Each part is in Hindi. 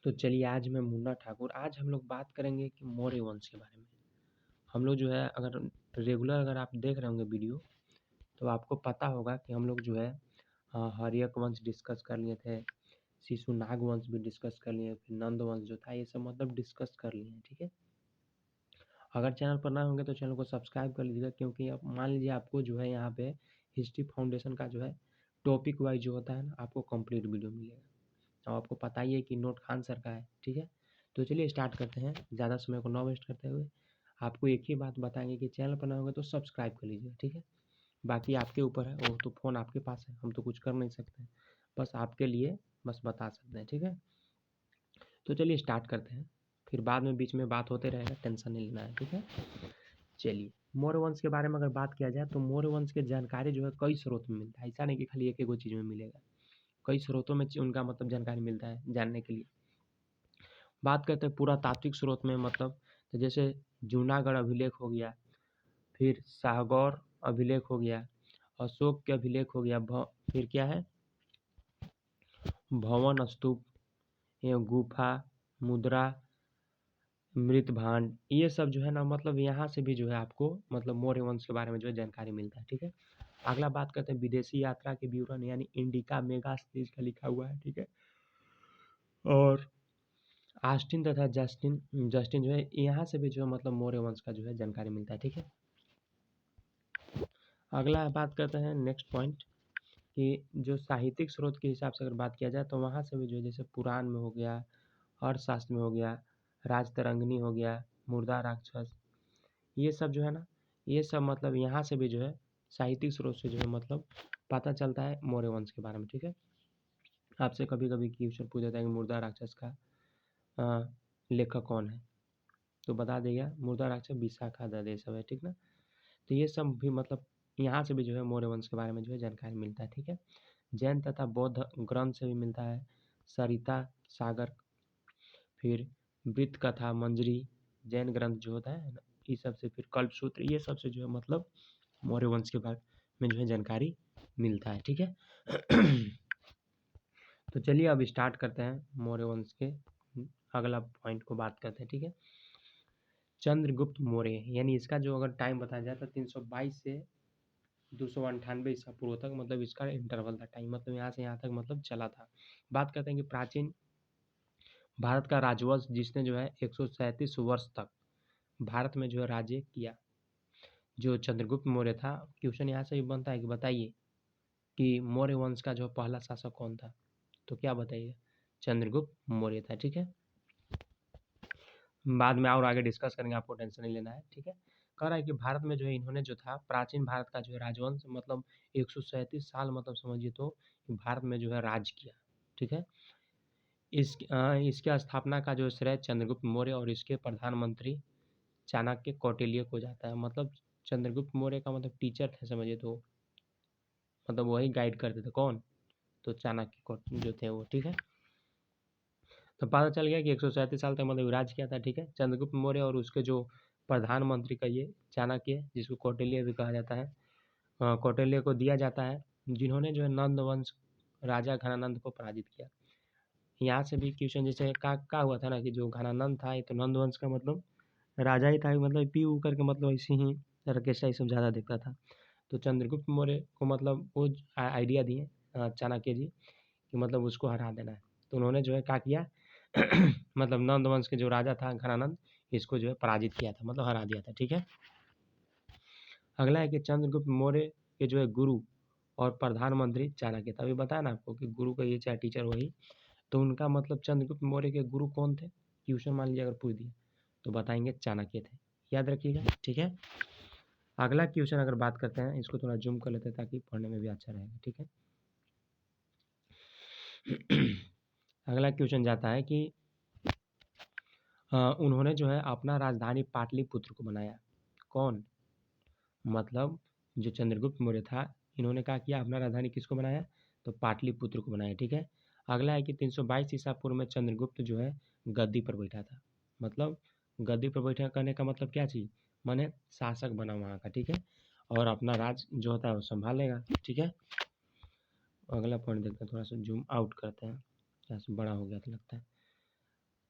तो चलिए आज मैं मुन्ना ठाकुर आज हम लोग बात करेंगे कि मौर्य वंश के बारे में। हम लोग जो है अगर रेगुलर अगर आप देख रहे होंगे वीडियो तो आपको पता होगा कि हम लोग जो है हर्यक वंश डिस्कस कर लिए थे, शिशुनाग वंश भी डिस्कस कर लिए, फिर नंद वंश जो था ये सब मतलब डिस्कस कर लिए हैं। ठीक है, अगर चैनल पर ना होंगे तो चैनल को सब्सक्राइब कर लीजिएगा, क्योंकि अब मान लीजिए आपको जो है यहाँ पे हिस्ट्री फाउंडेशन का जो है टॉपिक वाइज जो होता है ना आपको कंप्लीट वीडियो मिलेगा। और आपको पता ही है कि नोट खान सर का है। ठीक है, तो चलिए स्टार्ट करते हैं ज़्यादा समय को ना वेस्ट करते हुए। आपको एक ही बात बताएंगे कि चैनल पर ना होगा तो सब्सक्राइब कर लीजिए। ठीक है, बाकी आपके ऊपर है, वो तो फ़ोन आपके पास है, हम तो कुछ कर नहीं सकते, बस आपके लिए बस बता सकते हैं। ठीक है, तो चलिए स्टार्ट करते हैं, फिर बाद में बीच में बात होते रहेगा, टेंशन नहीं लेना है। ठीक है, चलिए मौर्य वंश के बारे में अगर बात किया जाए तो मौर्य वंश की जानकारी जो है कई स्रोत में मिलता है, ऐसा नहीं कि खाली एक एक चीज़ में मिलेगा, कई स्रोतों में उनका मतलब जानकारी मिलता है जानने के लिए। बात करते हैं पुरातात्विक स्रोत में, मतलब तो जैसे जूनागढ़ अभिलेख हो गया, फिर साहगौर अभिलेख हो गया, अशोक के अभिलेख हो गया, फिर क्या है भवन स्तूप, गुफा, मुद्रा, मृत भांड, ये सब जो है ना मतलब यहाँ से भी जो है आपको मतलब मौर्य वंश के बारे में जो है जानकारी मिलता है। ठीक है, अगला बात करते हैं विदेशी यात्रा के विवरण, यानी इंडिका मेगा सीरीज का लिखा हुआ है। ठीक है, और आस्टिन तथा जस्टिन जस्टिन जो है यहाँ से भी जो है मतलब मौर्य वंश का जो है जानकारी मिलता है। ठीक है, अगला बात करते हैं नेक्स्ट पॉइंट कि जो साहित्यिक स्रोत के हिसाब से अगर बात किया जाए तो वहाँ से भी जो है जैसे पुराण में हो गया, अर्थशास्त्र में हो गया, राजतरंगिणी हो गया, मुर्दा राक्षस, ये सब जो है ना ये सब मतलब यहाँ से भी जो है साहित्यिक स्रोत से जो है मतलब पता चलता है मौर्य वंश के बारे में। ठीक है, आपसे कभी कभी क्वेश्चन पूछ जाता है कि मुर्दा राक्षस का लेखक कौन है, तो बता देगा मुर्दा राक्षस विशाखा दत्त, ये सब है। ठीक ना, तो ये सब भी मतलब यहाँ से भी जो है मौर्य वंश के बारे में जो है जानकारी मिलता है। ठीक है, जैन तथा बौद्ध ग्रंथ से भी मिलता है, सरिता सागर, फिर वृत्त कथा, मंजरी, जैन ग्रंथ जो होता है ना ये सब से, फिर कल्पसूत्र, ये सब से जो है मतलब मौर्य वंश के बारे में जो है जानकारी मिलता है। ठीक है तो चलिए अब स्टार्ट करते हैं मौर्य वंश के अगला पॉइंट को बात करते हैं। ठीक है, चंद्रगुप्त मौर्य, यानी इसका जो अगर टाइम बताया जाए तो 322 से 298 ईसा पूर्व तक मतलब इसका इंटरवल था टाइम, मतलब यहाँ से यहाँ तक मतलब चला था। बात करते हैं कि प्राचीन भारत का राजवंश जिसने जो है 137 वर्ष तक भारत में जो है राज्य किया, जो चंद्रगुप्त मौर्य था। क्वेश्चन यहाँ से भी बनता है कि बताइए कि मौर्य वंश का जो पहला शासक कौन था, तो क्या बताइए चंद्रगुप्त मौर्य था। ठीक है, बाद में और आगे डिस्कस करेंगे, आपको टेंशन नहीं लेना है। ठीक है, कह रहा है कि भारत में जो है इन्होंने जो था प्राचीन भारत का जो है राजवंश मतलब 137 साल मतलब समझिए तो भारत में जो है राज किया। ठीक है, इसकी स्थापना का जो श्रेय चंद्रगुप्त मौर्य और इसके प्रधानमंत्री चाणक्य कौटिल्य को जाता है। मतलब चंद्रगुप्त मौर्य का मतलब टीचर थे समझिए तो, मतलब वही गाइड करते थे, कौन, तो चाणक्य जो थे वो। ठीक है, तो पता चल गया कि 137 साल तक मतलब राज किया था। ठीक है, चंद्रगुप्त मौर्य और उसके जो प्रधानमंत्री का ये चाणक्य, जिसको कौटिल्य भी कहा जाता है, कौटिल्य को दिया जाता है, जिन्होंने जो है नंद वंश राजा घनानंद को पराजित किया। यहाँ से भी क्वेश्चन जैसे का हुआ था ना कि जो घनानंद था ये तो नंद वंश का मतलब राजा ही था, मतलब पी ऊ करके मतलब ऐसे ही ऑर्केस्ट्रा ये सब ज़्यादा देखता था। तो चंद्रगुप्त मौर्य को मतलब वो आइडिया दिए चाणक्य जी कि मतलब उसको हरा देना है, तो उन्होंने जो है क्या किया मतलब नंद वंश के जो राजा था घनानंद, इसको जो है पराजित किया था, मतलब हरा दिया था। ठीक है, अगला है कि चंद्रगुप्त मौर्य के जो है गुरु और प्रधानमंत्री चाणक्य था। अभी बताया ना आपको कि गुरु का ये चाहे टीचर वही, तो उनका मतलब चंद्रगुप्त मौर्य के गुरु कौन थे, क्वेश्चन मान लीजिए अगर पूछ दिया तो बताएंगे चाणक्य थे, याद रखिएगा। ठीक है, अगला क्वेश्चन अगर बात करते हैं, इसको थोड़ा जूम कर लेते हैं ताकि पढ़ने में भी अच्छा रहेगा। ठीक है अगला क्वेश्चन जाता है कि उन्होंने जो है अपना राजधानी पाटलिपुत्र को बनाया, कौन, मतलब जो चंद्रगुप्त मौर्य था इन्होंने क्या किया, अपना राजधानी किसको बनाया, तो पाटलिपुत्र को बनाया। ठीक है, अगला है कि 322 ईसा पूर्व में चंद्रगुप्त जो है गद्दी पर बैठा था, मतलब गद्दी पर बैठा करने का मतलब क्या चीज़, माने शासक बना वहाँ का। ठीक है, और अपना राज जो होता है वो संभालेगा। ठीक है, अगला पॉइंट देखते हैं, थोड़ा सा जूम आउट करते हैं, थोड़ा सा बड़ा हो गया तो लगता है।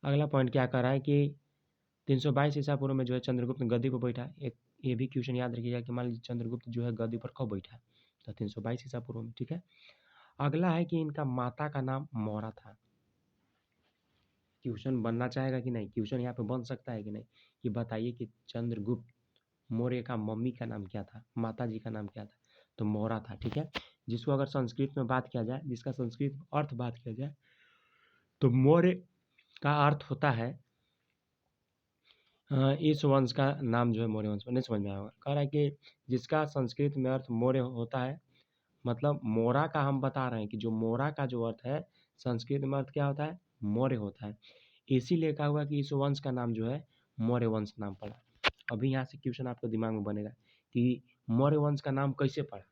अगला पॉइंट क्या कर रहा है कि 322 ईसा पूर्व में जो है चंद्रगुप्त गद्दी पर बैठा। एक ये भी क्वेश्चन याद रखिएगा कि मान लीजिए चंद्रगुप्त जो है गद्दी पर कब बैठा, तो 322 ईसा पूर्व में, ठीक है। अगला है कि इनका माता का नाम मौरा था। क्वेश्चन बनना चाहेगा कि नहीं, क्वेश्चन यहाँ पे बन सकता है कि नहीं, कि बताइए कि चंद्रगुप्त मौर्य का मम्मी का नाम क्या था, माता जी का नाम क्या था, तो मौरा था, ठीक है। जिसको अगर संस्कृत में बात किया जाए, जिसका संस्कृत में अर्थ बात किया जाए, तो मौर्य का अर्थ होता है इस वंश का नाम जो है मौर्य वंश में, नहीं समझ में आएगा। कह रहा है कि जिसका संस्कृत में अर्थ मौर्य होता है, मतलब मोरा का हम बता रहे हैं कि जो मोरा का जो अर्थ है संस्कृत में अर्थ क्या होता है, मौर्य होता है। इसीलिए कहा हुआ कि इस वंश का नाम जो है मौर्य वंश नाम पड़ा। अभी यहाँ से क्वेश्चन आपके दिमाग में बनेगा कि मौर्य वंश का नाम कैसे पड़ा।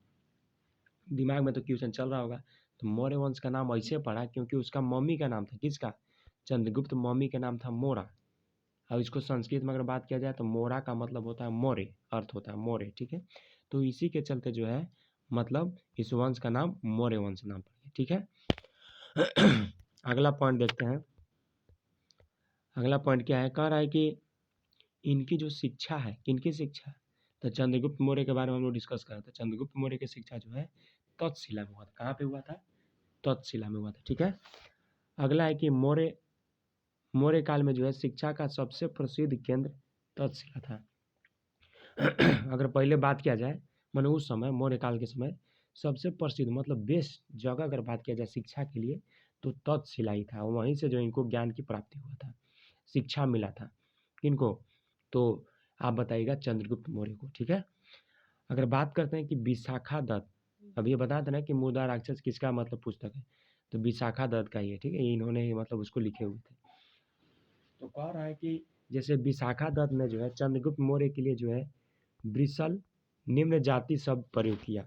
दिमाग में तो क्वेश्चन चल रहा होगा। तो मौर्य वंश का नाम ऐसे पड़ा क्योंकि उसका मम्मी का नाम था, किसका, चंद्रगुप्त मम्मी का नाम था मोरा। अब इसको संस्कृत में अगर बात किया जाए तो मोरा का मतलब होता है मौर्य, अर्थ होता है मौर्य, ठीक है। तो इसी के चलते जो है मतलब इस वंश का नाम मौर्य वंश नाम पड़ गया, ठीक है। अगला पॉइंट देखते हैं। अगला पॉइंट क्या है, कह रहा है कि इनकी जो शिक्षा है, किनकी शिक्षा, तो चंद्रगुप्त मौर्य के बारे में हम लोग डिस्कस कर रहे थे। चंद्रगुप्त मौर्य की शिक्षा जो है तक्षशिला में हुआ था। कहाँ पे हुआ था, तक्षशिला में हुआ था, ठीक है। अगला है कि मौर्य काल में जो है शिक्षा का सबसे प्रसिद्ध केंद्र तक्षशिला था। अगर पहले बात किया जाए माने उस समय मौर्य काल के समय सबसे प्रसिद्ध मतलब बेस्ट जगह अगर बात किया जाए शिक्षा के लिए तो तक्षशिला ही था। वहीं से जो इनको ज्ञान की प्राप्ति हुआ था, शिक्षा मिला था। किनको, तो आप बताइएगा चंद्रगुप्त मौर्य को, ठीक है। अगर बात करते हैं कि विशाखा दत्त, अब ये बता देना कि मुदा राक्षस किसका मतलब पुस्तक है, तो विशाखा दत्त का ही है, ठीक है। इन्होंने ही मतलब उसको लिखे हुए थे। तो कह रहा है कि जैसे विशाखा दत्त ने जो है चंद्रगुप्त मौर्य के लिए जो है ब्रिसल निम्न जाति शब्द प्रयोग किया।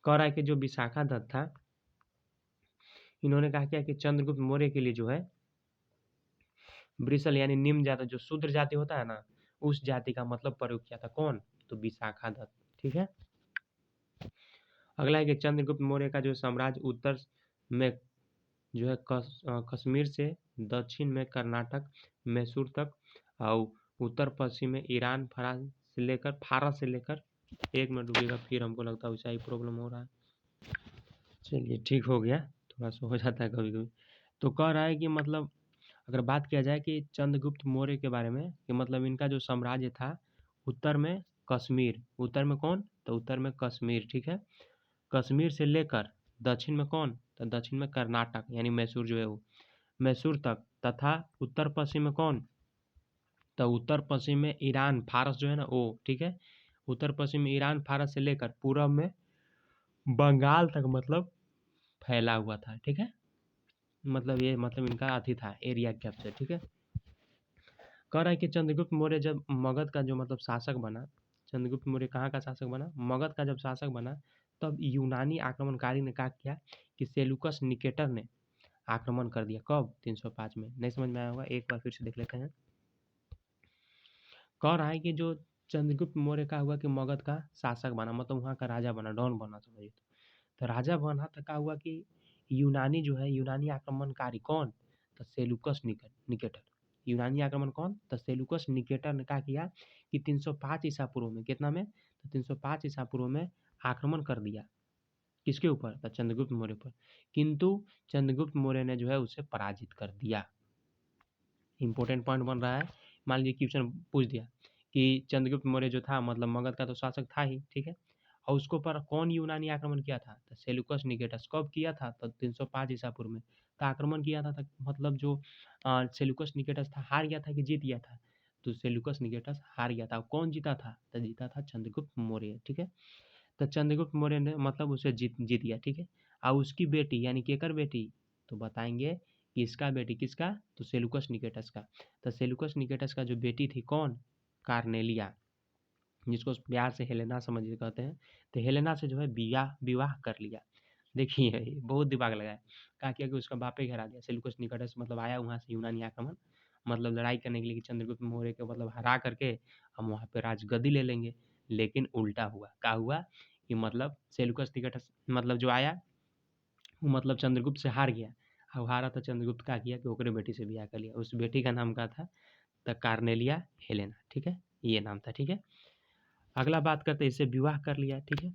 कह रहा है कि जो विशाखा दत्त था, इन्होंने कहा क्या कि चंद्रगुप्त मौर्य के लिए जो है ब्रिसल यानी निम्न जाति, जो शूद्र जाति होता है ना, उस जाति का मतलब प्रयोग किया था। कौन, तो विशाखा दत्त, ठीक है। अगला है कि चंद्रगुप्त मौर्य का जो साम्राज्य उत्तर में जो है कश्मीर से दक्षिण में कर्नाटक मैसूर तक और उत्तर पश्चिम में ईरान फारस से लेकर, एक मिनट रुकिएगा, फिर हमको लगता है वैसा ही प्रॉब्लम हो रहा है। चलिए ठीक हो गया, थोड़ा सा हो जाता है कभी कभी। तो कह रहा है कि मतलब अगर बात किया जाए कि चंद्रगुप्त मौर्य के बारे में कि मतलब इनका जो साम्राज्य था उत्तर में कश्मीर, उत्तर में कौन, तो उत्तर में कश्मीर, ठीक है। कश्मीर से लेकर दक्षिण में कौन, तो दक्षिण में कर्नाटक यानी मैसूर जो है वो, मैसूर तक, तथा उत्तर पश्चिम में कौन, तो उत्तर पश्चिम में ईरान फारस जो है ना वो, ठीक है। उत्तर पश्चिम में ईरान फारस से लेकर पूरब में बंगाल तक मतलब फैला हुआ था, ठीक है। मतलब ये मतलब इनका अथी था, एरिया कैप्चर, ठीक है। कह रहा है कि चंद्रगुप्त मौर्य जब मगध का जो मतलब शासक बना, चंद्रगुप्त मौर्य कहाँ का शासक बना, मगध का जब शासक बना, तब यूनानी आक्रमणकारी ने क्या किया कि सेलुकस निकेटर ने आक्रमण कर दिया। कब, 305 में। नहीं समझ में आया होगा, एक बार फिर से देख लेते हैं। कह रहा है कि जो चंद्रगुप्त मौर्य का हुआ कि मगध का शासक बना, मतलब वहाँ का राजा बना, डॉन बना समझिए। तो राजा बना तो क्या हुआ कि यूनानी जो है, यूनानी आक्रमणकारी कौन, तो सेलुकस निकेटर। यूनानी आक्रमण कौन, तो सेलुकस निकेटर ने क्या किया कि 305 ईसा पूर्व में, कितना में, तो 305 ईसा पूर्व में आक्रमण कर दिया। किसके ऊपर, तो चंद्रगुप्त मौर्य पर। किंतु चंद्रगुप्त मौर्य ने जो है उसे पराजित कर दिया। इंपॉर्टेंट पॉइंट बन रहा है। मान लीजिए क्वेश्चन पूछ दिया कि चंद्रगुप्त मौर्य जो था मतलब मगध का तो शासक था ही, ठीक है, और उसके ऊपर कौन यूनानी आक्रमण किया था, तो सेलुकस निकेटस। कब किया था, तो 305 ईसा पूर्व में। तो आक्रमण किया था, मतलब जो सेलुकस निकेटस था हार गया था कि जीत गया था, तो सेलुकस निकेटस हार गया था। कौन जीता था, तो जीता था चंद्रगुप्त मौर्य, ठीक है। तो चंद्रगुप्त मौर्य ने मतलब उसे जीत गया, ठीक है। और उसकी बेटी यानी केकर बेटी, तो बताएंगे कि इसका बेटी, किसका, तो सेलुकस निकेटस का। तो सेलुकस निकेटस का जो बेटी थी कौन, कार्नेलिया, जिसको प्यार से हेलेना समझ के कहते हैं। तो हेलेना से जो है विवाह कर लिया। देखिए ये बहुत दिमाग लगाया। कहा किया कि उसका बापे घेरा दिया। सेलुकस निकेटस मतलब आया वहाँ से यूनानी आक्रमण, मतलब लड़ाई करने के लिए कि चंद्रगुप्त मौर्य को मतलब हरा करके हम वहाँ पे राजगद्दी ले लेंगे। लेकिन उल्टा हुआ, क्या हुआ कि मतलब सेलुकस निकेटस मतलब जो आया वो मतलब चंद्रगुप्त से हार गया। अब हारा तो चंद्रगुप्त क्या किया कि ओकरे बेटी से ब्याह कर लिया। उस बेटी का नाम क्या था? द कार्नेलिया हेलेना, ठीक है? ये नाम था, ठीक है? अगला बात करते हैं, इससे विवाह कर लिया, ठीक है?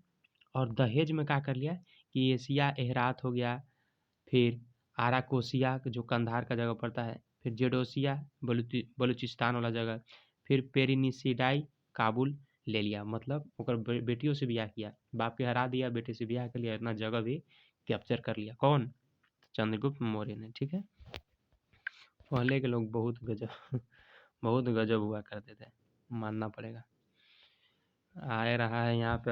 और दहेज में क्या कर लिया कि एशिया एहरात हो गया, फिर आराकोसिया जो कंधार का जगह पड़ता है, फिर जेडोसिया बलूचिस्तान वाला जगह, फिर पेरिनिसिडाई काबुल ले लिया। मतलब ओकर बेटियों से ब्याह किया, बाप के हरा दिया, बेटे से ब्याह कर लिया, इतना जगह भी कैप्चर कर लिया। कौन? चंद्रगुप्त मौर्य ने, ठीक है? पहले के लोग बहुत गजब बहुत गजब हुआ करते थे, मानना पड़ेगा। आए रहा है यहाँ पे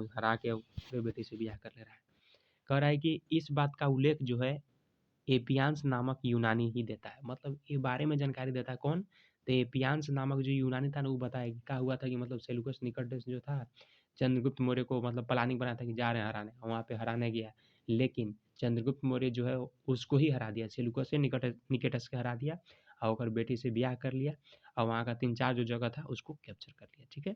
हरा के अपने बेटी से ब्याह कर ले रहा है। कह रहा है कि इस बात का उल्लेख जो है एपियान्स नामक यूनानी ही देता है। मतलब ये बारे में जानकारी देता है कौन? तो एपियान्स नामक जो यूनानी था ना, वो बताया कि क्या हुआ था कि मतलब सेल्यूकस निकटस जो था, चंद्रगुप्त मौर्य को मतलब प्लानिंग बनाया था कि जा रहे हैं हराने, वहाँ पे हराने गया, लेकिन चंद्रगुप्त मौर्य जो है उसको ही हरा दिया, सेल्यूकस से निकटस के हरा दिया, और ओकर बेटी से ब्याह कर लिया, और वहाँ का 3-4 जो जगह था उसको कैप्चर कर लिया, ठीक है?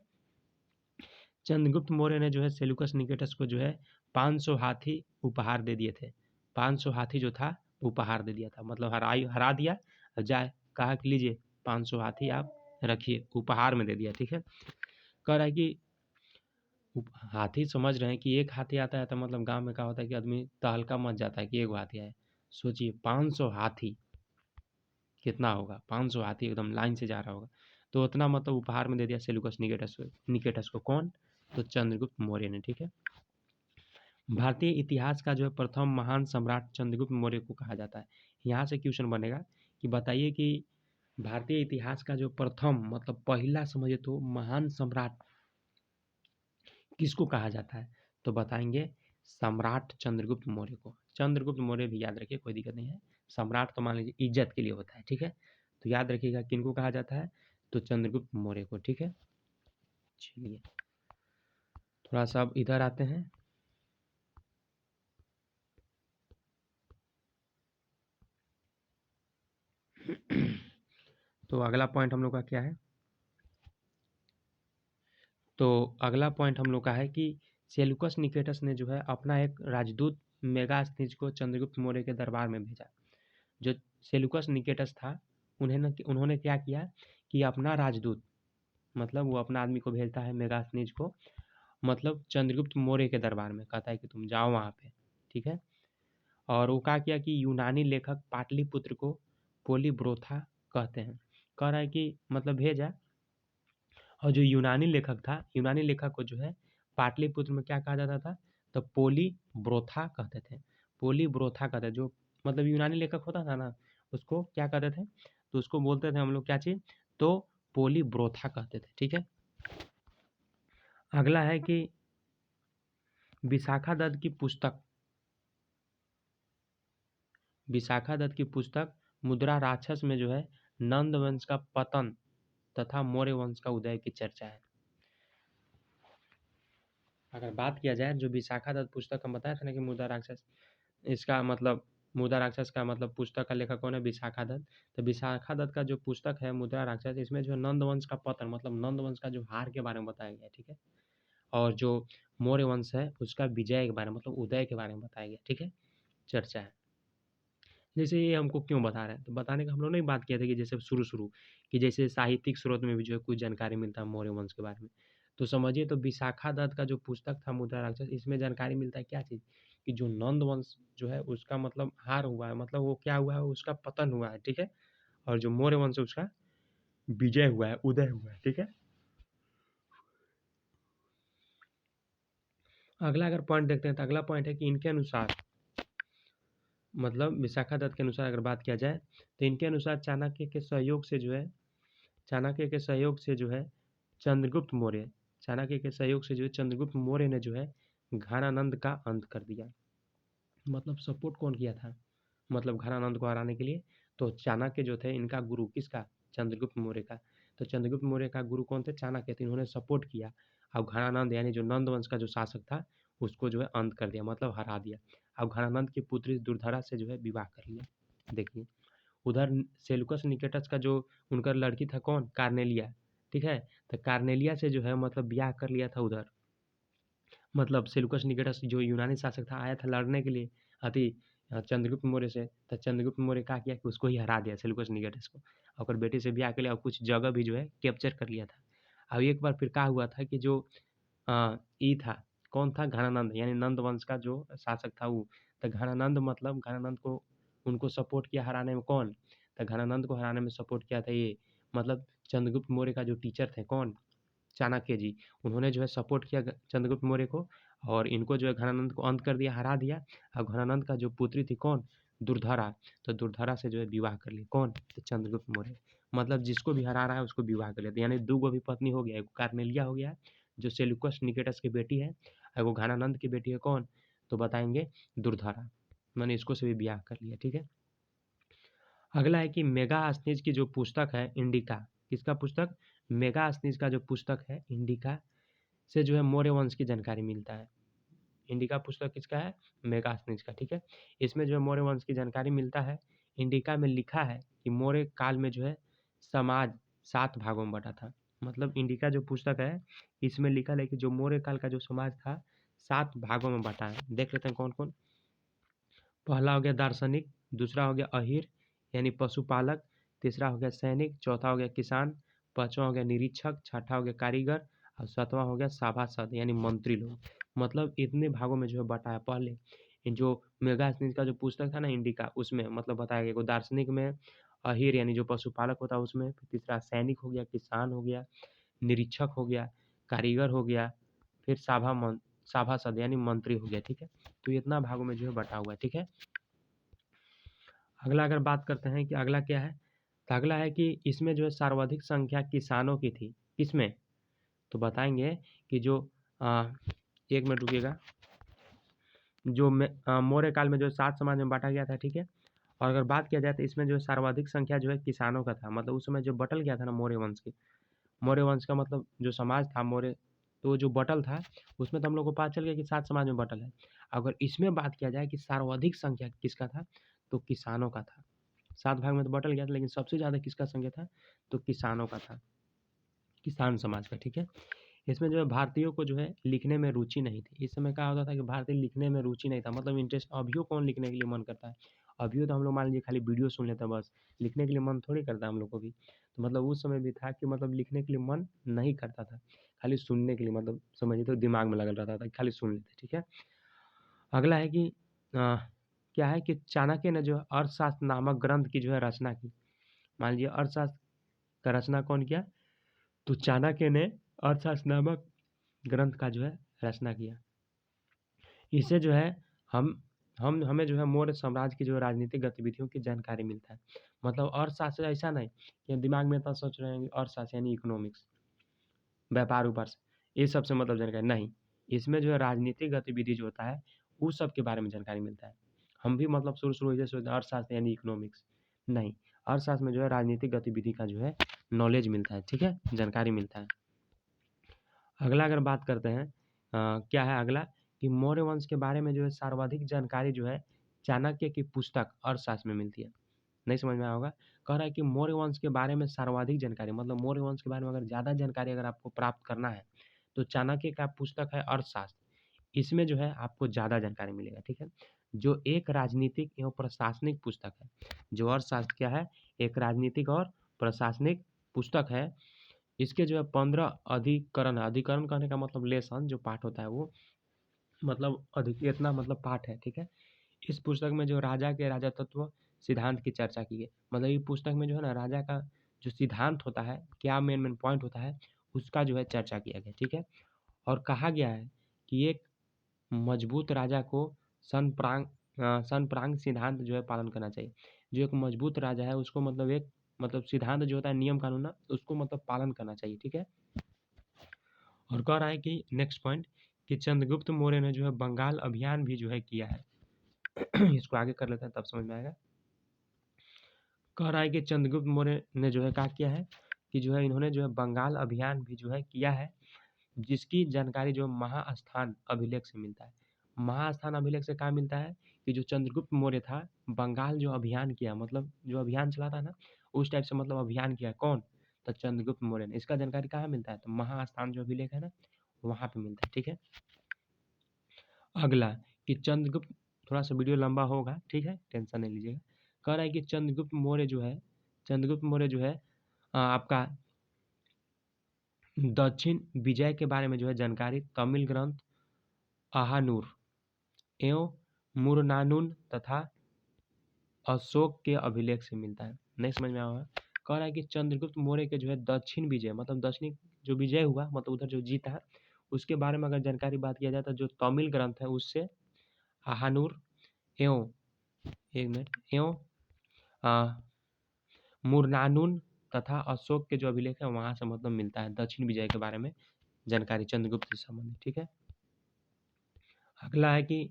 चंद्रगुप्त मौर्य ने जो है सेल्यूकस निकेटस को जो है 500 हाथी उपहार दे दिए थे। 500 हाथी जो था उपहार दे दिया था, मतलब हरा दिया, जाए कहा कि लीजिए 500 हाथी आप रखिए, उपहार में दे दिया, ठीक है? कह रहा है कि हाथी समझ रहे हैं कि एक हाथी आता है तो मतलब गांव में क्या होता है कि आदमी तहलका मच जाता है कि एक हाथी आए। सोचिए 500 हाथी कितना होगा, 500 हाथी एकदम लाइन से जा रहा होगा, तो उतना मतलब उपहार में दे दिया सेल्यूकस निकेटस को। कौन? तो चंद्रगुप्त मौर्य ने, ठीक है? भारतीय इतिहास का जो है प्रथम महान सम्राट चंद्रगुप्त मौर्य को कहा जाता है। यहाँ से क्वेश्चन बनेगा कि बताइए कि भारतीय इतिहास का जो प्रथम मतलब पहला समझे तो महान सम्राट किसको कहा जाता है? तो बताएंगे सम्राट चंद्रगुप्त मौर्य को। चंद्रगुप्त मौर्य भी याद रखिए, कोई दिक्कत नहीं है। सम्राट तो मान लीजिए इज्जत के लिए होता है, ठीक है? तो याद रखिएगा किनको कहा जाता है? तो चंद्रगुप्त मौर्य को, ठीक है? चलिए थोड़ा सा अब इधर आते हैं। तो अगला पॉइंट हम लोग का क्या है? तो अगला पॉइंट हम लोग का है कि सेल्यूकस निकेटस ने जो है अपना एक राजदूत मेगास्थनीज को चंद्रगुप्त मौर्य के दरबार में भेजा। जो सेल्यूकस निकेटस था, उन्होंने क्या किया कि अपना राजदूत मतलब वो अपना आदमी को भेजता है मेगास्थनीज को, मतलब चंद्रगुप्त मौर्य के दरबार में, कहता है कि तुम जाओ वहाँ पे, ठीक है? और वो क्या किया कि यूनानी लेखक पाटलिपुत्र को पोलीब्रोथा कहते हैं। कह रहा है कि मतलब भेजा, और जो यूनानी लेखक था, यूनानी लेखक को जो है पाटलिपुत्र में क्या कहा जाता था? तो पोलीब्रोथा कहते थे। पोलीब्रोथा कहते थे, जो मतलब यूनानी लेखक होता था ना, उसको क्या कहते थे? तो उसको बोलते थे हम लोग क्या चीज़? तो पोलीब्रोथा कहते थे, ठीक है? अगला है कि विशाखा दत्त की पुस्तक, विशाखा दत्त की पुस्तक मुद्रा राक्षस में जो है नंद वंश का पतन तथा मौर्य वंश का उदय की चर्चा है। अगर बात किया जाए जो विशाखा दत्त पुस्तक हम बताया था ना कि मुद्रा राक्षस, इसका मतलब मुद्रा राक्षस का मतलब पुस्तक का लेखक कौन है? विशाखा दत्त। तो विशाखा दत्त का जो पुस्तक है मुद्रा राक्षस, इसमें जो नंद वंश का पतन मतलब नंद वंश का जो हार के बारे में बताया गया है, ठीक है? और जो मौर्य वंश है उसका विजय के बारे में मतलब उदय के बारे में बताया गया, ठीक है? चर्चा है। जैसे ये हमको क्यों बता रहे हैं? तो बताने का हम लोग ने बात किया था कि जैसे शुरू कि जैसे साहित्यिक स्रोत में भी जो है कुछ जानकारी मिलता है मौर्य वंश के बारे में। तो समझिए तो विशाखा दत्त का जो पुस्तक था मुद्रा राक्षस, इसमें जानकारी मिलता है क्या चीज़? कि जो नंद वंश जो है उसका मतलब हार हुआ है, मतलब वो क्या हुआ है? उसका पतन हुआ है, ठीक है? और जो मौर्य वंश है उसका विजय हुआ है, उदय हुआ है, ठीक है? अगला अगर पॉइंट देखते हैं तो अगला पॉइंट है कि इनके अनुसार मतलब विशाखा दत्त के अनुसार अगर बात किया जाए तो इनके अनुसार चाणक्य के सहयोग से जो है चाणक्य के सहयोग से जो है चंद्रगुप्त मौर्य चाणक्य के सहयोग से जो है चंद्रगुप्त मौर्य ने जो है घनानंद का अंत कर दिया। मतलब सपोर्ट कौन किया था मतलब घनानंद को हराने के लिए? तो चाणक्य जो थे इनका गुरु, किसका? चंद्रगुप्त मौर्य का। तो चंद्रगुप्त मौर्य का गुरु कौन थे? चाणक्य थे। इन्होंने सपोर्ट किया और घनानंद यानी जो नंद वंश का जो शासक था उसको जो है अंत कर दिया, मतलब हरा दिया। अब घनानंद की पुत्री दुर्धरा से जो है विवाह कर लिया। देखिए उधर सेल्यूकस निकेटस का जो उनका लड़की था कौन? कार्नेलिया, ठीक है? तो कार्नेलिया से जो है मतलब ब्याह कर लिया था उधर। मतलब सेल्यूकस निकेटस जो यूनानी शासक था आया था लड़ने के लिए, चंद्रगुप्त मौर्य से। तो चंद्रगुप्त मौर्य का किया कि उसको ही हरा दिया सेल्यूकस निकेटर्स को, और ओकर बेटी से ब्याह के लिए और कुछ जगह भी जो है कैप्चर कर लिया था। अब एक बार फिर क्या हुआ था कि जो ई था, कौन था? घनानंद, यानी नंद वंश का जो शासक था वो। तो घनानंद मतलब घनानंद को उनको सपोर्ट किया हराने में कौन? तो घनानंद को हराने में सपोर्ट किया था ये, मतलब चंद्रगुप्त मौर्य का जो टीचर थे कौन? चाणक्य जी। उन्होंने जो है सपोर्ट किया चंद्रगुप्त मौर्य को, और इनको जो है घनानंद को अंत कर दिया, हरा दिया। और घनानंद का जो पुत्री थी कौन? दुर्धरा। तो दुर्धरा से जो है विवाह कर लिया कौन? तो चंद्रगुप्त मौर्य। मतलब जिसको भी हरा रहा है उसको विवाह कर लेते, यानी दो गो भी पत्नी हो गया, एक कार्नेलिया हो गया जो सेल्यूकस निकेटस की बेटी है, और वो घनानंद की बेटी है कौन? तो बताएंगे दुर्धरा। मैंने इसको से भी ब्याह कर लिया, ठीक है। अगला है कि मेगास्थनीज की जो पुस्तक है इंडिका, किसका पुस्तक? मेगास्थनीज का जो पुस्तक है इंडिका से जो है मौर्य वंश की जानकारी मिलता है। इंडिका पुस्तक किसका है? मेगास्थनीज का, ठीक है। इसमें जो है मौर्य वंश की जानकारी मिलता है। इंडिका में लिखा है कि मौर्य काल में जो है समाज 7 भागों में बटा था। मतलब इंडिका जो पुस्तक है इसमें लिखा है कि जो मौर्य काल का जो समाज था 7 भागों में बटा है। देख लेते हैं कौन-कौन। पहला हो गया दार्शनिक, दूसरा हो गया अहीर यानी पशुपालक, तीसरा हो गया सैनिक, चौथा हो गया किसान, पाँचवां हो गया निरीक्षक, छठा हो गया कारीगर, और सातवां हो गया सभासद यानी मंत्री लोग। मतलब इतने भागों में जो है बँटा है पहले। जो मेगास्थनीज का जो पुस्तक था ना इंडिका, उसमें मतलब बताया गया। एगो दार्शनिक में अहीर यानी जो पशुपालक होता है उसमें, फिर तीसरा सैनिक हो गया, किसान हो गया, निरीक्षक हो गया, कारीगर हो गया, फिर सभासद यानी मंत्री हो गया, ठीक है। तो इतना भागों में जो है बँटा हुआ है, ठीक है। अगला अगर बात करते हैं कि अगला क्या है, तो अगला है कि इसमें जो है सर्वाधिक संख्या किसानों की थी। किसमें? तो बताएँगे कि जो 1 मिनट रुकिएगा। जो मौर्य काल में जो 7 समाज में बाँटा गया था, ठीक है? और अगर बात किया जाए तो इसमें जो है सर्वाधिक संख्या जो है किसानों का था। मतलब उस समय जो बँटल गया था ना मौर्य वंश की, मौर्य वंश का मतलब जो समाज था मौर्य, तो जो बँटल था उसमें तो हम लोग को पता चल गया कि 7 समाज में बँटल है। अगर इसमें बात किया जाए कि सर्वाधिक संख्या किसका था, तो किसानों का था। 7 भाग में तो बँटल गया था लेकिन सबसे ज़्यादा किसका संख्या था, तो किसानों का था, किसान समाज का, ठीक है। इसमें जो है भारतीयों को जो है लिखने में रुचि नहीं थी। इस समय क्या होता था कि भारतीय लिखने में रुचि नहीं था, मतलब इंटरेस्ट। अभियो कौन लिखने के लिए मन करता है? अभियो तो हम लोग मान लीजिए खाली वीडियो सुन लेते हैं बस, लिखने के लिए मन थोड़ी करता है हम लोग को भी। तो मतलब उस समय भी था कि मतलब लिखने के लिए मन नहीं करता था, खाली सुनने के लिए, मतलब समझिए तो दिमाग में लगा रहता था, खाली सुन लेते, ठीक है। अगला है कि क्या है कि चाणक्य ने जो है अर्थशास्त्र नामक ग्रंथ की जो है रचना की। मान लीजिए अर्थशास्त्र का रचना कौन किया? तो चाणक्य ने अर्थशास्त्र नामक ग्रंथ का जो है रचना किया। इससे जो है हम हमें जो है मौर्य साम्राज्य की जो है राजनीतिक गतिविधियों की जानकारी मिलता है। मतलब अर्थशास्त्र ऐसा नहीं कि दिमाग में इतना सोच रहे हैं कि अर्थशास्त्र यानी इकोनॉमिक्स, व्यापार-व्यापार से, ये सब से मतलब जानकारी नहीं। इसमें जो है राजनीतिक गतिविधि जो होता है, उस सब के बारे में जानकारी मिलता है। हम भी मतलब शुरू-शुरू ऐसे सोचते हैं अर्थशास्त्र यानी इकोनॉमिक्स, नहीं। अर्थशास्त्र में जो है राजनीतिक गतिविधि का जो है नॉलेज मिलता है, ठीक है? जानकारी मिलता है। अगला अगर बात करते हैं क्या है अगला कि मौर्य वंश के बारे में जो है सर्वाधिक जानकारी जो है चाणक्य की पुस्तक अर्थशास्त्र में मिलती है। नहीं समझ में आया होगा? कह रहा है कि मौर्य वंश के बारे में सर्वाधिक जानकारी, मतलब मौर्य वंश के बारे में अगर ज़्यादा जानकारी अगर आपको प्राप्त करना है, तो चाणक्य का पुस्तक है अर्थशास्त्र। इसमें जो है आपको ज़्यादा जानकारी मिलेगा, ठीक है? जो एक राजनीतिक एवं प्रशासनिक पुस्तक है। जो अर्थशास्त्र क्या है? एक राजनीतिक और प्रशासनिक पुस्तक है। इसके जो है 15 अधिकरण है। अधिकरण कहने का मतलब लेसन जो पाठ होता है वो, मतलब इतना मतलब पाठ है, ठीक है? इस पुस्तक में जो राजा के राजतत्व सिद्धांत की चर्चा की है। मतलब ये पुस्तक में जो है ना राजा का जो सिद्धांत होता है, क्या मेन पॉइंट होता है, उसका जो है चर्चा किया गया, ठीक है? और कहा गया है कि एक मजबूत राजा को सनप्रांग सिद्धांत जो है पालन करना चाहिए। जो एक मजबूत राजा है उसको मतलब एक मतलब सिद्धांत जो होता है नियम कानून ना, उसको मतलब पालन करना चाहिए, ठीक है? और कह रहा है कि नेक्स्ट पॉइंट कि चंद्रगुप्त मौर्य ने जो है बंगाल अभियान भी जो है किया है। इसको आगे कर लेते हैं तब समझ में आएगा। कह रहा है कि चंद्रगुप्त मौर्य ने जो है क्या किया है कि जो है इन्होंने जो है बंगाल अभियान भी जो है किया है, जिसकी जानकारी जो महास्थान अभिलेख से मिलता है। महास्थान अभिलेख से क्या मिलता है कि जो चंद्रगुप्त मौर्य था बंगाल जो अभियान किया, मतलब जो अभियान चला था ना उस टाइप से मतलब अभियान किया कौन? तो चंद्रगुप्त मौर्य ने। इसका जानकारी कहाँ मिलता है? तो महास्थान जो अभिलेख है ना वहाँ पे मिलता है, ठीक है। अगला कि चंद्रगुप्त थोड़ा सा वीडियो लंबा होगा, ठीक है, टेंशन नहीं लीजिएगा। कह रहा है कि चंद्रगुप्त मौर्य जो है आपका दक्षिण विजय के बारे में जो है जानकारी तमिल ग्रंथ अहानूर एवं मुरनानुन तथा अशोक के अभिलेख से मिलता है। नहीं समझ में आया? कह रहा है कि चंद्रगुप्त मौर्य के जो है दक्षिण विजय मतलब दक्षिणी जो विजय हुआ मतलब उधर जो जीता है उसके बारे में अगर जानकारी बात किया जाए तो जो तमिल ग्रंथ है उससे अहानूर एवं एक मिनट एवं मुरनानुन तथा अशोक के जो अभिलेख है वहां से मतलब मिलता है दक्षिण विजय के बारे में जानकारी चंद्रगुप्त से संबंधित, ठीक है। अगला है कि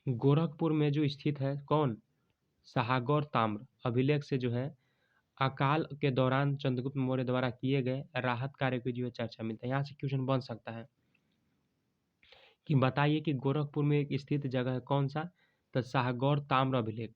गोरखपुर में जो स्थित है कौन शाहगौर ताम्र अभिलेख से जो है अकाल के दौरान चंद्रगुप्त मौर्य द्वारा किए गए राहत कार्य की जो है चर्चा मिलता है। यहाँ से क्वेश्चन बन सकता है कि बताइए कि गोरखपुर में एक स्थित जगह है कौन सा, तो शाहगौर ताम्र अभिलेख।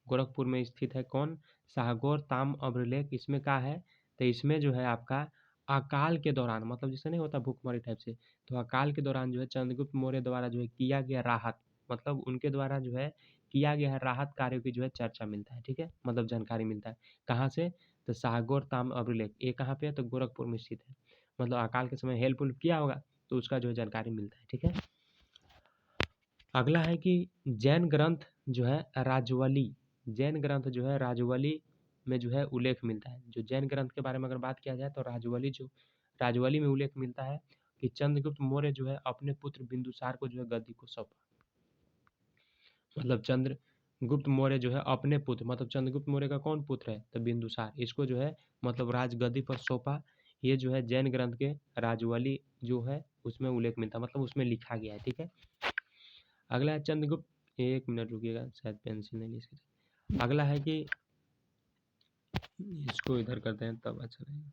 गोरखपुर में स्थित है कौन, शाहगौर ताम्र अभिलेख। इसमें क्या है, तो इसमें जो है आपका अकाल के दौरान मतलब जैसे नहीं होता भूखमरी टाइप से, तो अकाल के दौरान जो है चंद्रगुप्त मौर्य द्वारा जो है किया गया राहत मतलब उनके द्वारा जो है किया गया है राहत कार्यों की जो है चर्चा मिलता है, ठीक है, मतलब जानकारी मिलता है। कहाँ से, तो शाहगौर ताम्र अभिलेख। ये कहाँ पे है, तो गोरखपुर में स्थित है। मतलब अकाल के समय हेल्प किया होगा तो उसका जो है जानकारी मिलता है, ठीक है। अगला है कि जैन ग्रंथ जो है राजवली, जैन ग्रंथ जो है राजवली में जो है उल्लेख मिलता है। जो जैन ग्रंथ के बारे में अगर बात किया जाए तो राजवली में उल्लेख मिलता है कि चंद्रगुप्त मौर्य जो है अपने पुत्र बिंदुसार को जो है गद्दी को सौंपा। मतलब चंद्रगुप्त मौर्य जो है अपने पुत्र मतलब चंद्रगुप्त मौर्य का कौन पुत्र है, तो बिंदुसार, इसको जो है मतलब राजगद्दी पर सौंपा। ये जो है जैन ग्रंथ के राजवली जो है उसमें उल्लेख मिलता है मतलब उसमें लिखा गया है, ठीक है। अगला है चंद्रगुप्त, एक मिनट रुकिएगा शायद पेंसिल नहीं इसके। अगला है कि इसको इधर करते हैं तब अच्छा रहेगा।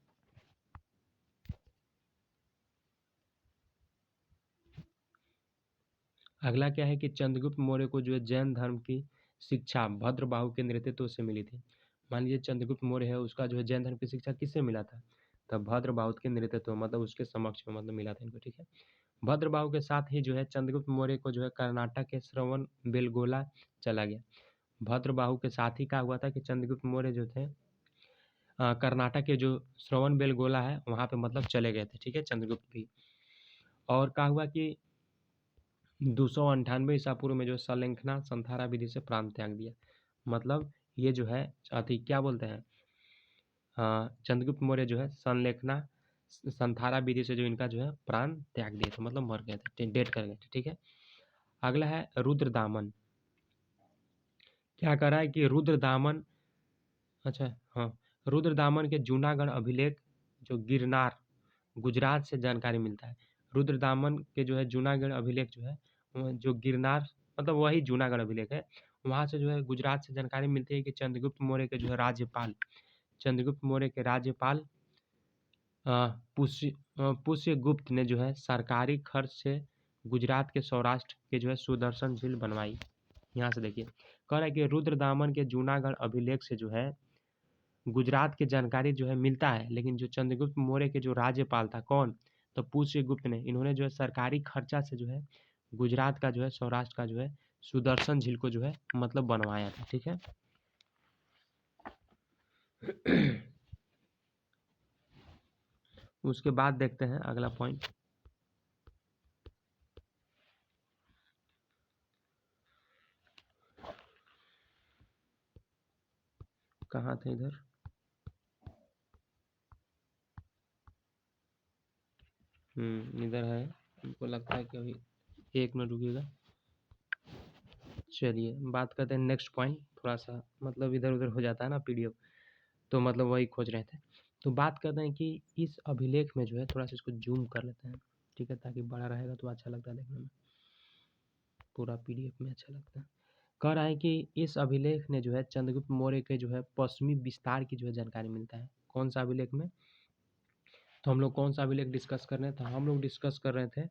अगला क्या है कि चंद्रगुप्त मौर्य को जो है जैन धर्म की शिक्षा भद्रबाहु के नेतृत्व से मिली थी। मान लीजिए चंद्रगुप्त मौर्य है उसका जो है जैन धर्म की शिक्षा किससे मिला था, तब भद्रबाहु के नेतृत्व मतलब उसके समक्ष में मतलब मिला था इनको, ठीक है। भद्रबाहु के साथ ही जो है चंद्रगुप्त मौर्य को जो है कर्नाटक के श्रवण बेलगोला चला गया। भद्रबाहु के साथ ही क्या हुआ था कि चंद्रगुप्त मौर्य जो थे कर्नाटक के जो श्रवण बेलगोला है वहाँ पे मतलब चले गए थे, ठीक है, चंद्रगुप्त भी। और क्या हुआ कि 298 ईसा पूर्व में जो सलेंखना संथारा विधि से प्राण त्याग दिया। मतलब ये जो है अति क्या बोलते हैं चंद्रगुप्त मौर्य जो है संलेखना संथारा विधि से जो इनका जो है प्राण त्याग दिए थे मतलब मर गए थे, डेट कर गए थे, ठीक है। अगला है रुद्रदामन। क्या कर रहा है कि रुद्रदामन, अच्छा हाँ, रुद्रदामन के जूनागढ़ अभिलेख जो गिरनार गुजरात से जानकारी मिलता है। रुद्रदामन के जो है जूनागढ़ अभिलेख जो है जो गिरनार मतलब वही जूनागढ़ अभिलेख है, वहाँ से जो है गुजरात से जानकारी मिलती है कि चंद्रगुप्त मौर्य के जो है राज्यपाल चंद्रगुप्त मौर्य के राज्यपाल पुष्यगुप्त ने जो है सरकारी खर्च से गुजरात के सौराष्ट्र के जो है सुदर्शन झील बनवाई। यहाँ से देखिए कह रहा है कि रुद्रदामन के जूनागढ़ अभिलेख से जो है गुजरात की जानकारी जो है मिलता है, लेकिन जो चंद्रगुप्त मौर्य के जो राज्यपाल था कौन, तो पुष्यगुप्त ने, इन्होंने जो है सरकारी खर्चा से जो है गुजरात का जो है सौराष्ट्र का जो है सुदर्शन झील को जो है मतलब बनवाया था, ठीक है। उसके बाद देखते हैं अगला पॉइंट। कहाँ थे इधर, इधर है, हमको लगता है कि अभी एक मिनट रुकिएगा। चलिए बात करते हैं नेक्स्ट पॉइंट। थोड़ा सा मतलब इधर उधर हो जाता है ना पीडीएफ, तो मतलब वही खोज रहे थे। तो बात करते हैं कि इस अभिलेख में जो है थोड़ा सा इसको जूम कर लेते हैं, ठीक है, ताकि बड़ा रहेगा तो अच्छा लगता है देखने में, पूरा पीडीएफ में अच्छा लगता है। कह रहा है कि इस अभिलेख ने जो है चंद्रगुप्त मौर्य के जो है पश्चिमी विस्तार की जो है जानकारी मिलता है। कौन सा अभिलेख में, तो हम लोग कौन सा अभिलेख डिस्कस कर रहे थे, हम लोग डिस्कस कर रहे थे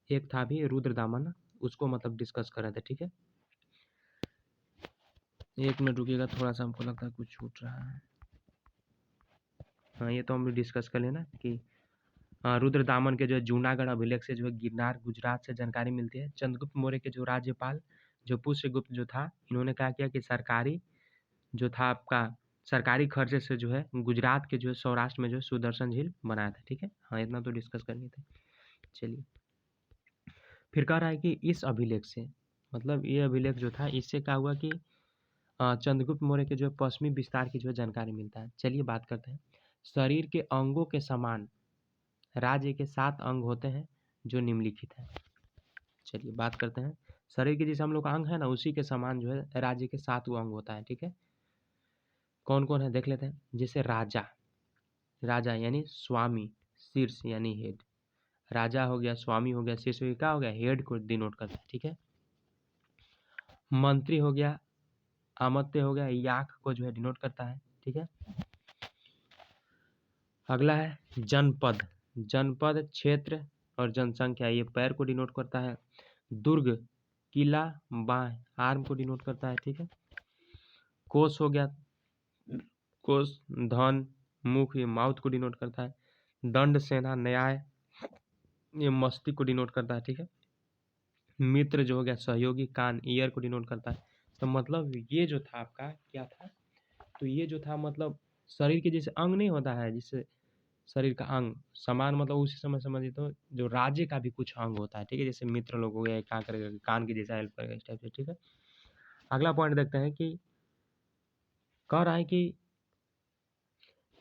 एक था भी रुद्रदामन, उसको मतलब डिस्कस कर रहे थे, ठीक है। एक मिनट रुकिएगा, थोड़ा सा हमको लगता है कुछ छूट रहा है। हाँ ये तो हम लोग डिस्कस कर लेना कि रुद्रदामन के जो है जूनागढ़ अभिलेख से जो है गिरनार गुजरात से जानकारी मिलती है। चंद्रगुप्त मौर्य के जो राज्यपाल जो पुष्यगुप्त जो था, इन्होंने क्या किया कि सरकारी जो था आपका सरकारी खर्चे से जो है गुजरात के जो है सौराष्ट्र में जो है सुदर्शन झील बनाया था। ठीक है, हाँ इतना तो डिस्कस करनी थी। चलिए, फिर कह रहा है कि इस अभिलेख से, मतलब ये अभिलेख जो था इससे क्या हुआ कि चंद्रगुप्त मौर्य के जो है पश्चिमी विस्तार की जो है जानकारी मिलता है। चलिए बात करते हैं। शरीर के अंगों के समान राज्य के 7 अंग होते हैं जो निम्नलिखित हैं। चलिए बात करते हैं। शरीर के जैसे हम लोग का अंग है ना, उसी के समान जो है राज्य के 7 अंग होता है। ठीक है, कौन कौन है देख लेते हैं। जैसे राजा, राजा यानी स्वामी, शीर्ष यानी हेड। राजा हो गया, स्वामी हो गया, शीर्ष क्या हो गया, हेड को डिनोट करता है। ठीक है, मंत्री हो गया, अमात्य हो गया, याक को जो है डिनोट करता है। ठीक है, अगला है जनपद। जनपद क्षेत्र और जनसंख्या, ये पैर को डिनोट करता है। दुर्ग, किला, बाह, आर्म को डिनोट करता है। ठीक है, कोष हो गया, कोष धन, मुख, ये माउथ को डिनोट करता है। दंड, सेना, न्याय, ये मस्तिष्क को डिनोट करता है। ठीक है, मित्र जो हो गया सहयोगी, कान, ईयर को डिनोट करता है। तो मतलब ये जो था आपका क्या था, तो ये जो था मतलब शरीर के जैसे अंग नहीं होता है, जिससे शरीर का अंग समान, मतलब उसी समय समझिए तो जो राज्य का भी कुछ अंग होता है। ठीक है, जैसे मित्र लोग हो गया, क्या करेगा, कान की जैसा हेल्प करेगा, इस टाइप से। ठीक है, अगला पॉइंट देखते हैं कि कह रहा है कि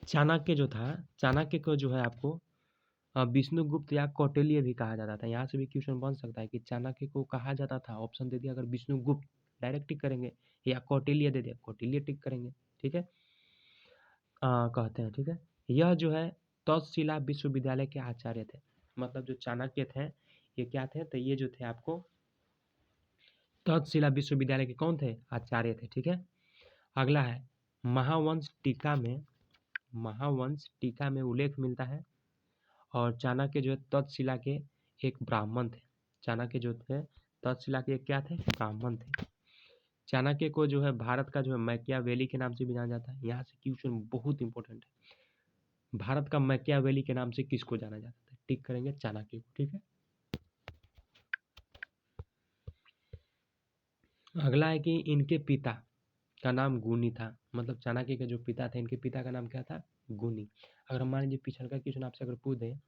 चाणक्य जो था, चाणक्य को जो है आपको विष्णुगुप्त या कौटिल्य भी कहा जाता था। यहाँ से भी क्वेश्चन बन सकता है कि चाणक्य को कहा जाता था, ऑप्शन दे दिया, अगर विष्णुगुप्त डायरेक्ट टिक करेंगे, या कौटिल्य दे दिया, कौटिल्य टिक करेंगे। ठीक है, कहते हैं। ठीक है, यह जो है तक्षशिला विश्वविद्यालय के आचार्य थे। मतलब जो चाणक्य थे ये क्या थे, तो ये जो थे आपको तक्षशिला विश्वविद्यालय के कौन थे, आचार्य थे। ठीक है, अगला है महावंश टीका में, महावंश टीका में उल्लेख मिलता है, और चाणक्य जो है तक्षशिला के एक ब्राह्मण थे। चाणक्य जो थे तक्षशिला के क्या थे, ब्राह्मण थे। चाणक्य को जो है भारत का जो है मैकियावेली के नाम से भी जाना जाता है। यहाँ से क्वेश्चन बहुत इंपॉर्टेंट है, भारत का मैकियावेली के नाम से किसको जाना जाता है, टिक करेंगे चाणक्य को। ठीक है, अगला है कि इनके पिता का नाम गुनी था। मतलब चाणक्य के जो पिता थे, इनके पिता का नाम क्या था, गुनी। अगर मान लीजिए पिछड़ का क्वेश्चन आपसे अगर पूछ दें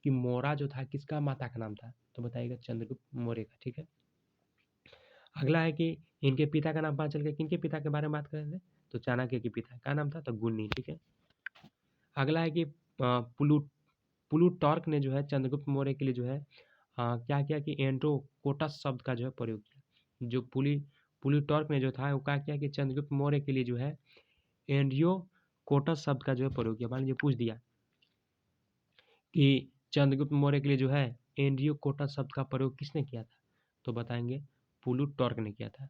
कि मोरा जो था किसका माता का नाम था, तो बताइएगा चंद्रगुप्त मौर्य का। ठीक है, अगला है कि इनके पिता का नाम पता चल गया, किनके पिता के बारे में बात करें थे, तो चाणक्य के पिता का नाम था तो गुनी। ठीक है, अगला है कि प्लूटार्क ने जो है चंद्रगुप्त मौर्य के लिए जो है क्या किया कि एंड्रोकोटस शब्द का जो है प्रयोग किया। जो प्लूटार्क ने जो था वो क्या किया कि चंद्रगुप्त मौर्य के लिए जो है एंड्रोकोटस शब्द का जो है प्रयोग किया। मान लीजिए पूछ दिया कि चंद्रगुप्त मौर्य के लिए जो है एंड्रोकोटस शब्द का प्रयोग किसने किया था, तो बताएंगे प्लूटार्क ने किया था।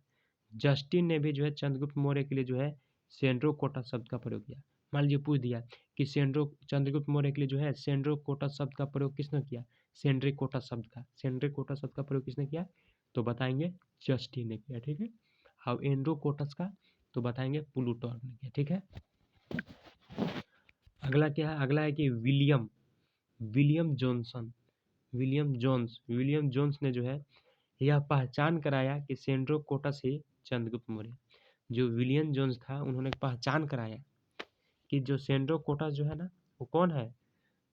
जस्टिन ने भी जो है चंद्रगुप्त मौर्य के लिए जो है सेंड्रोकोटस शब्द का प्रयोग किया। मान लीजिए पूछ दिया कि चंद्रगुप्त मौर्य के लिए जो है सेंड्रोकोटस शब्द का प्रयोग किसने किया, सेंड्रिकोटस शब्द का प्रयोग किसने किया, तो बताएंगे जस्टिन ने किया। ठीक है, अब एंड्रोकोटस का तो बताएंगे प्लूटार्क ने किया। ठीक है, अगला क्या है, अगला है कि विलियम जोन्स ने जो है यह पहचान कराया कि सेंड्रोकोटस ही चंद्रगुप्त मौर्य। जो विलियम जोन्स था उन्होंने पहचान कराया कि जो सेंड्रोकोटस जो है ना वो कौन है,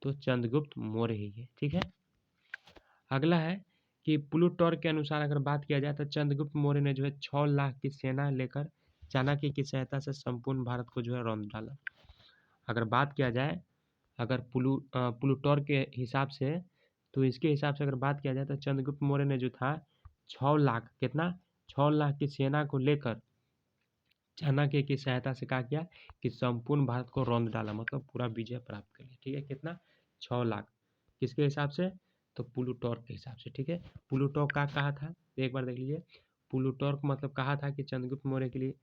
तो चंद्रगुप्त मौर्य ही है। ठीक है, अगला है कि प्लूटार्क के अनुसार अगर बात किया जाए तो चंद्रगुप्त मौर्य ने जो है 6 लाख की सेना लेकर चाणक्य की सहायता से संपूर्ण भारत को जो है रौंद डाला। अगर बात किया जाए अगर प्लूटार्क के हिसाब से, तो इसके हिसाब से अगर बात किया जाए तो चंद्रगुप्त मौर्य ने जो था 6 लाख, कितना, 6 लाख की सेना को लेकर चाणक्य की सहायता से क्या किया कि संपूर्ण भारत को रौंद डाला, मतलब पूरा विजय प्राप्त कर लिया। ठीक है, कितना, 6 लाख, किसके हिसाब से, तो प्लूटार्क के हिसाब से। ठीक है, प्लूटार्क का कहा था, एक बार देख लीजिए, प्लूटार्क मतलब कहा था कि चंद्रगुप्त मौर्य के लिए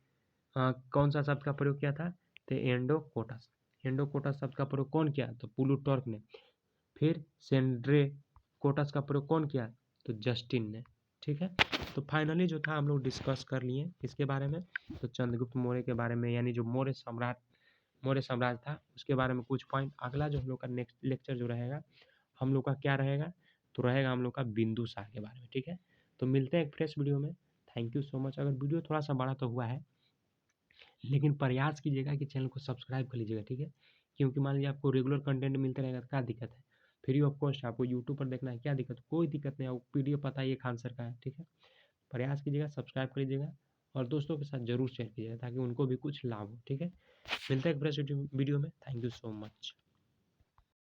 कौन सा शब्द का प्रयोग किया था, तो एंडोकोटस शब्द का प्रयोग कौन किया, तो प्लूटार्क ने। फिर सेंड्रोकोटस का प्रयोग कौन किया, तो जस्टिन ने। ठीक है, तो फाइनली जो था हम लोग डिस्कस कर लिए इसके बारे में, तो चंद्रगुप्त मौर्य के बारे में, यानी जो मौर्य साम्राज्य था उसके बारे में कुछ पॉइंट। अगला जो हम लोग का नेक्स्ट लेक्चर जो रहेगा हम लोग का क्या रहेगा, तो रहेगा हम लोग का बिंदुसार के बारे में, ठीक है। तो मिलते हैं एक फ्रेश वीडियो में। Thank you so much. अगर वीडियो थोड़ा सा बड़ा तो हुआ है, लेकिन प्रयास कीजिएगा कि चैनल को सब्सक्राइब कर लीजिएगा, ठीक है। क्योंकि मान लीजिए आपको रेगुलर कंटेंट मिलता रहेगा तो क्या दिक्कत है, फ्री ऑफ कॉस्ट आपको यूट्यूब पर देखना है, क्या दिक्कत, कोई दिक्कत नहीं, आपको पीडीएफ पता है ये खान सर का है, ठीक है। प्रयास कीजिएगा, सब्सक्राइब कर लीजिएगा और दोस्तों के साथ जरूर शेयर कीजिएगा ताकि उनको भी कुछ लाभ हो, ठीक है। मिलते हैं एक फ्रेश वीडियो में। Thank you so much.